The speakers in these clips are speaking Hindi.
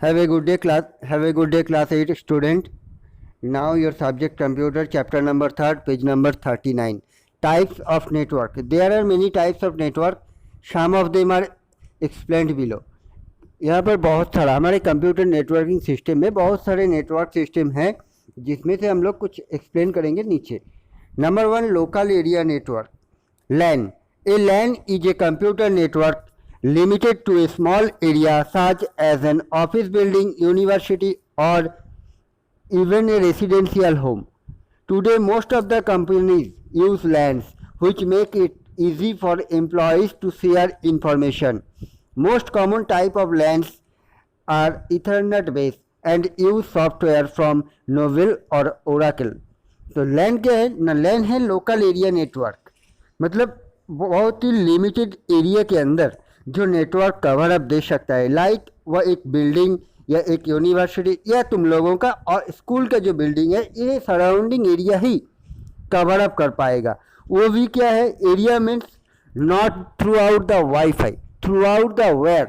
Have a good day class. Have a good day class 8 student. Now your subject computer chapter number 3rd page number 39. Types of network. There are many types of network. Some of them are explained below. यहाँ पर बहुत सारा हमारे कंप्यूटर नेटवर्किंग सिस्टम में बहुत सारे नेटवर्क सिस्टम हैं जिसमें से हम लोग कुछ एक्सप्लेन करेंगे नीचे. Number 1 local area network. LAN. A LAN is a computer network limited to a small area such as an office building, university or even a residential home. Today most of the companies use LANs which make it easy for employees to share information. Most common type of LANs are Ethernet based and use software from Novell or Oracle. तो LAN क्या है ना? LAN है लोकल एरिया नेटवर्क, मतलब बहुत ही लिमिटेड एरिया के अंदर जो नेटवर्क कवर अप दे सकता है. लाइक वह एक बिल्डिंग या एक यूनिवर्सिटी या तुम लोगों का और स्कूल का जो बिल्डिंग है ये सराउंडिंग एरिया ही कवर अप कर पाएगा. वो भी क्या है? Area means not throughout the wifi, throughout the wire,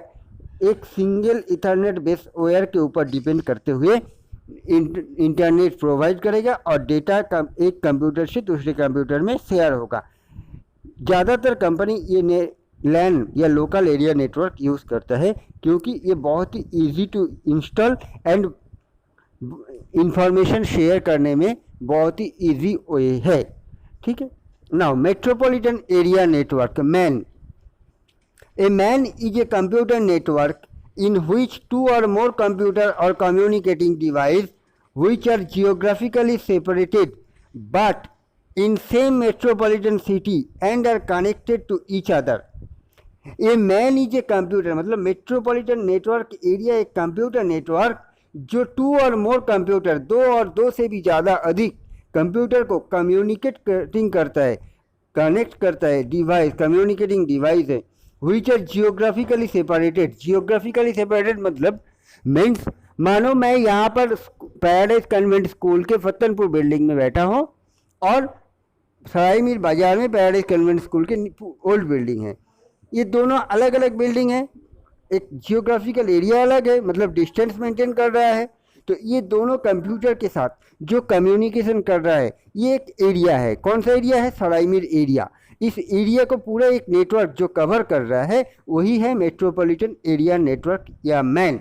एक सिंगल इथरनेट बेस्ड वेयर के ऊपर डिपेंड करते हुए इंटरनेट प्रोवाइड करेगा और डेटा एक कंप्यूटर से दूसरे कंप्यूटर में शेयर होगा. ज़्यादातर कंपनी ये लैन या लोकल एरिया नेटवर्क यूज़ करता है क्योंकि ये बहुत ही easy to install and information share करने में बहुत ही इजी वे है. ठीक है. Now metropolitan area network MAN. A MAN is a computer network in which two or more computer or communicating devices which are geographically separated but in same metropolitan city and are connected to each other. A MAN is a computer मतलब मेट्रोपॉलिटन नेटवर्क एरिया एक कंप्यूटर नेटवर्क जो टू और मोर कंप्यूटर, दो और दो से भी ज़्यादा अधिक कंप्यूटर को कम्युनिकेटिंग करता है, कनेक्ट करता है. डिवाइस कम्युनिकेटिंग डिवाइस है which are geographically separated. geographically separated मतलब मीन्स मानो मैं यहाँ पर पैराडाइज कन्वेंट स्कूल के फतनपुर बिल्डिंग में बैठा हूँ और सराय मीर बाजार में पैराडाइज कन्वेंट स्कूल के ओल्ड बिल्डिंग है. ये दोनों अलग अलग बिल्डिंग है, एक जियोग्राफिकल एरिया अलग है मतलब डिस्टेंस मेंटेन कर रहा है. तो ये दोनों कंप्यूटर के साथ जो कम्युनिकेशन कर रहा है ये एक एरिया है. कौन सा एरिया है? सराय मीर एरिया. इस एरिया को पूरा एक नेटवर्क जो कवर कर रहा है वही है मेट्रोपॉलिटन एरिया नेटवर्क या man.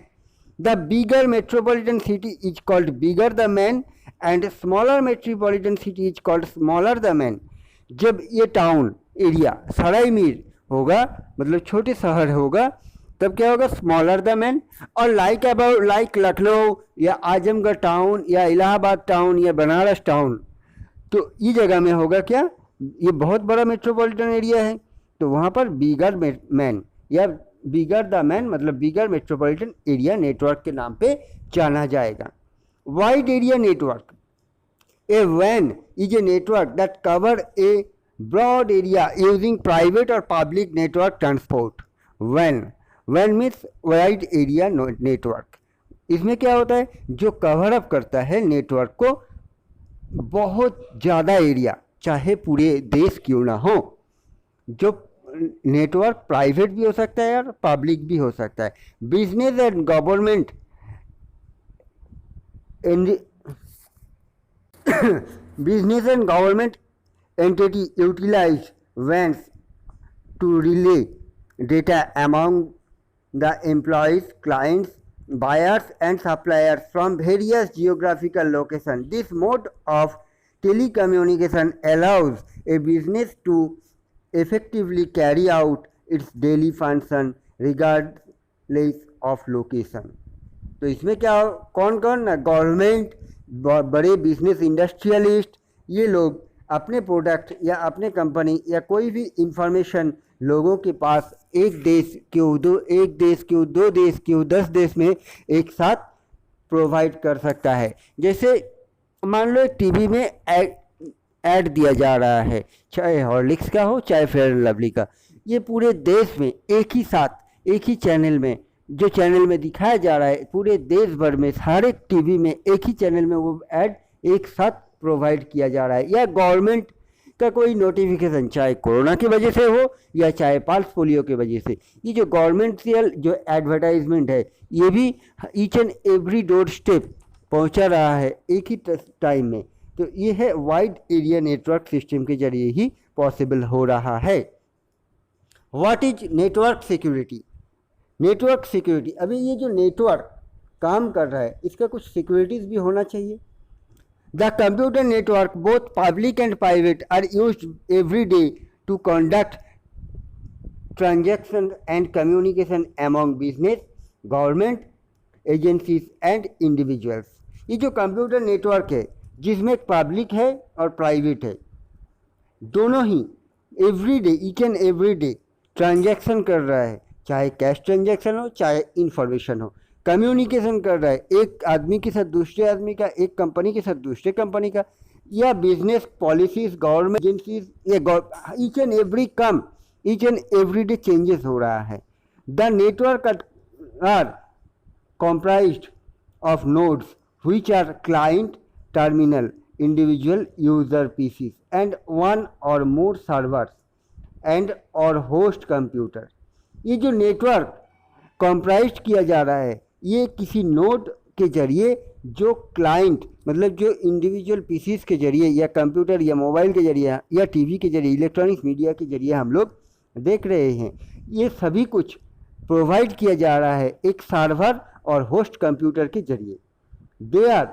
The bigger metropolitan city is called bigger the man and smaller metropolitan city is called smaller the man. जब ये टाउन एरिया सराय मीर होगा मतलब छोटे शहर होगा तब क्या होगा? Smaller the man. और लाइक लखनऊ या आजमगढ़ टाउन या इलाहाबाद टाउन या बनारस टाउन, तो ये जगह में होगा क्या? ये बहुत बड़ा मेट्रोपॉलिटन एरिया है तो वहाँ पर बिगर मैन या बिगर द मैन मतलब बिगर मेट्रोपॉलिटन एरिया नेटवर्क के नाम पे जाना जाएगा. Wide area network. ए वैन is a network that cover a broad area using private और पब्लिक नेटवर्क ट्रांसपोर्ट. वैन मीन्स वाइड एरिया नेटवर्क. इसमें क्या होता है? जो कवर अप करता है नेटवर्क को बहुत ज़्यादा एरिया, चाहे पूरे देश क्यों ना हो. जो नेटवर्क प्राइवेट भी हो सकता है और पब्लिक भी हो सकता है. Business and government business and government entity utilize WANs to relay data among the employees, clients, buyers and suppliers from various geographical locations. This mode of telecommunication allows a business to effectively carry out its daily function regardless of location. तो इसमें क्या कौन कौन ना? गवर्नमेंट, बड़े बिजनेस इंडस्ट्रियलिस्ट, ये लोग अपने प्रोडक्ट या अपने कंपनी या कोई भी इंफॉर्मेशन लोगों के पास एक देश क्यों, दो देश क्यों, 10 देश में एक साथ प्रोवाइड कर सकता है. जैसे मान लो एक टीवी में ऐड दिया जा रहा है, चाहे हॉर्लिक्स का हो चाहे फेयर एंड लवली का, ये पूरे देश में एक ही साथ एक ही चैनल में जो चैनल में दिखाया जा रहा है पूरे देश भर में सारे टीवी में एक ही चैनल में वो ऐड एक साथ प्रोवाइड किया जा रहा है. या गवर्नमेंट का कोई नोटिफिकेशन, चाहे कोरोना की वजह से हो या चाहे पल्स पोलियो की वजह से, ये जो गवर्नमेंटियल जो एडवर्टाइजमेंट है ये भी each and every door step पहुंचा रहा है एक ही टाइम में। तो ये है वाइड एरिया नेटवर्क सिस्टम के जरिए ही पॉसिबल हो रहा है। What is network security? Network security, अभी ये जो नेटवर्क काम कर रहा है इसका कुछ सिक्योरिटीज भी होना चाहिए। The computer network both public and private are used every day to conduct transaction and communication among business, government agencies and individuals. ये जो कंप्यूटर नेटवर्क है जिसमें पब्लिक है और प्राइवेट है, दोनों ही every day, each and every day transaction कर रहा है, चाहे कैश ट्रांजैक्शन हो चाहे इंफॉर्मेशन हो, कम्युनिकेशन कर रहा है एक आदमी के साथ दूसरे आदमी का, एक कंपनी के साथ दूसरे कंपनी का, या बिजनेस पॉलिसीज, गवर्नमेंट एजेंसीज, या ईच एंड एवरी काम, each and every day changes हो रहा है। The network are comprised of nodes which are client, terminal, individual user PCs and one or more servers and or host computer। ये जो नेटवर्क comprised किया जा रहा है ये किसी नोड के जरिए जो क्लाइंट मतलब जो इंडिविजुअल पीसीस के जरिए या कंप्यूटर या मोबाइल के जरिए या टीवी के जरिए, इलेक्ट्रॉनिक्स मीडिया के जरिए हम लोग देख रहे हैं, ये सभी कुछ प्रोवाइड किया जा रहा है एक सर्वर और होस्ट कंप्यूटर के जरिए। They are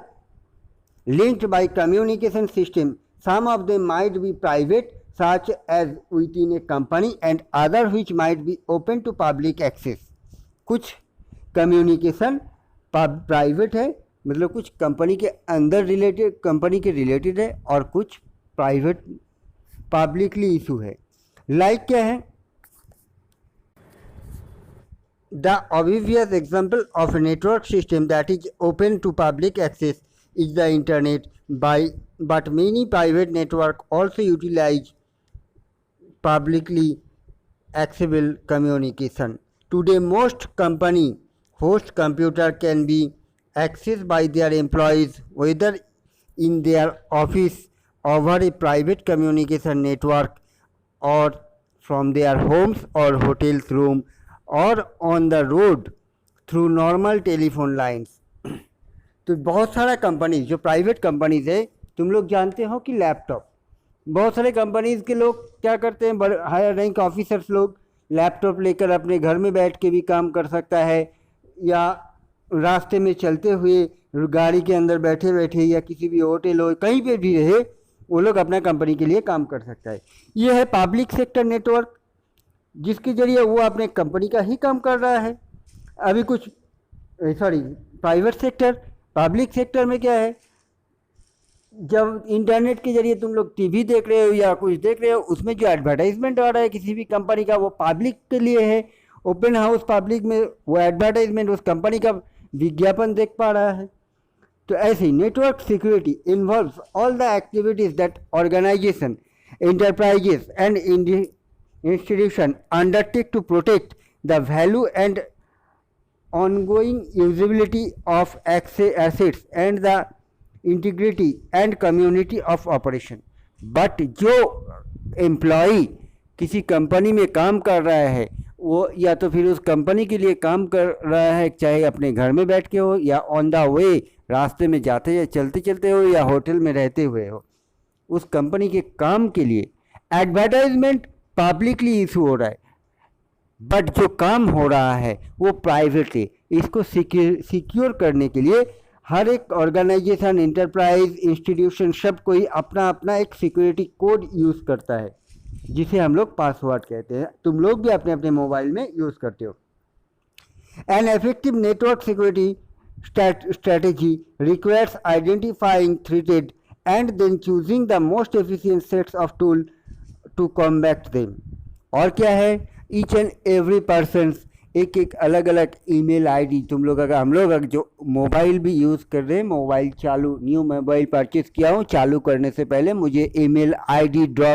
linked by communication system, some of them might be private such as within a company and other which might be open to public access. कुछ कम्युनिकेशन प्राइवेट है, मतलब कुछ कंपनी के अंदर रिलेटेड, कंपनी के रिलेटेड है, और कुछ प्राइवेट पब्लिकली इशू है। लाइक क्या है? The obvious example of a network system that is open to public access is the internet, but many private networks also utilize publicly accessible communication. Today, most company host computer can be accessed by their employees, whether in their office over a private communication network or from their homes or hotels room और on the road through normal telephone lines. तो बहुत सारा कंपनीज जो प्राइवेट कंपनीज है, तुम लोग जानते हो कि लैपटॉप, बहुत सारे कंपनीज के लोग क्या करते हैं, बड़े हायर रैंक ऑफिसर्स लोग लैपटॉप लेकर अपने घर में बैठ के भी काम कर सकता है, या रास्ते में चलते हुए, गाड़ी के अंदर बैठे बैठे, या किसी भी होटल हो कहीं पे भी रहे वो लोग अपना कंपनी के लिए काम कर सकता है। ये है पब्लिक सेक्टर नेटवर्क जिसके जरिए वो अपने कंपनी का ही काम कर रहा है। अभी कुछ प्राइवेट सेक्टर, पब्लिक सेक्टर में क्या है, जब इंटरनेट के जरिए तुम लोग टीवी देख रहे हो या कुछ देख रहे हो, उसमें जो एडवर्टाइजमेंट आ रहा है किसी भी कंपनी का वो पब्लिक के लिए है। ओपन हाउस पब्लिक में वो एडवर्टाइजमेंट उस कंपनी का विज्ञापन देख पा रहा है। तो ऐसे ही network security involves all the activities that organization, enterprises and institution undertake to protect the value and ongoing usability of assets and the integrity and community of operation। but जो एम्प्लॉई किसी कंपनी में काम कर रहा है वो या तो फिर उस कंपनी के लिए काम कर रहा है, चाहे अपने घर में बैठ के हो या ऑन द वे रास्ते में जाते या चलते चलते हो या होटल में रहते हुए हो, उस कंपनी के काम के लिए एडवर्टाइजमेंट पब्लिकली इशू हो रहा है, बट जो काम हो रहा है वो प्राइवेट है। इसको सिक्योर करने के लिए हर एक ऑर्गेनाइजेशन, एंटरप्राइज, इंस्टीट्यूशन सब कोई अपना अपना एक सिक्योरिटी कोड यूज़ करता है जिसे हम लोग पासवर्ड कहते हैं। तुम लोग भी अपने अपने मोबाइल में यूज़ करते हो। An effective network security strategy requires identifying threated and then choosing the most efficient sets of tool to combat them। और क्या है, each and every person एक एक अलग अलग ईमेल आईडी, तुम लोग अगर हम लोग अगर जो मोबाइल भी यूज़ कर रहे हैं, मोबाइल चालू न्यू मोबाइल परचेज किया हूँ, चालू करने से पहले मुझे ईमेल आईडी ड्रॉ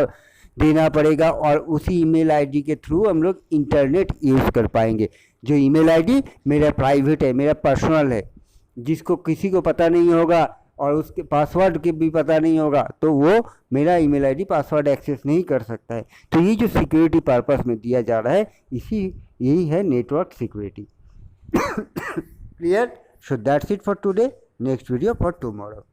देना पड़ेगा और उसी ईमेल आईडी के थ्रू हम लोग इंटरनेट यूज़ कर पाएंगे। जो ईमेल आईडी मेरा प्राइवेट है, मेरा पर्सनल है, जिसको किसी को पता नहीं होगा और उसके पासवर्ड के भी पता नहीं होगा तो वो मेरा ईमेल आईडी पासवर्ड एक्सेस नहीं कर सकता है। तो ये जो सिक्योरिटी पर्पस में दिया जा रहा है यही है network security. Clear? So that's it for today. Next video for tomorrow.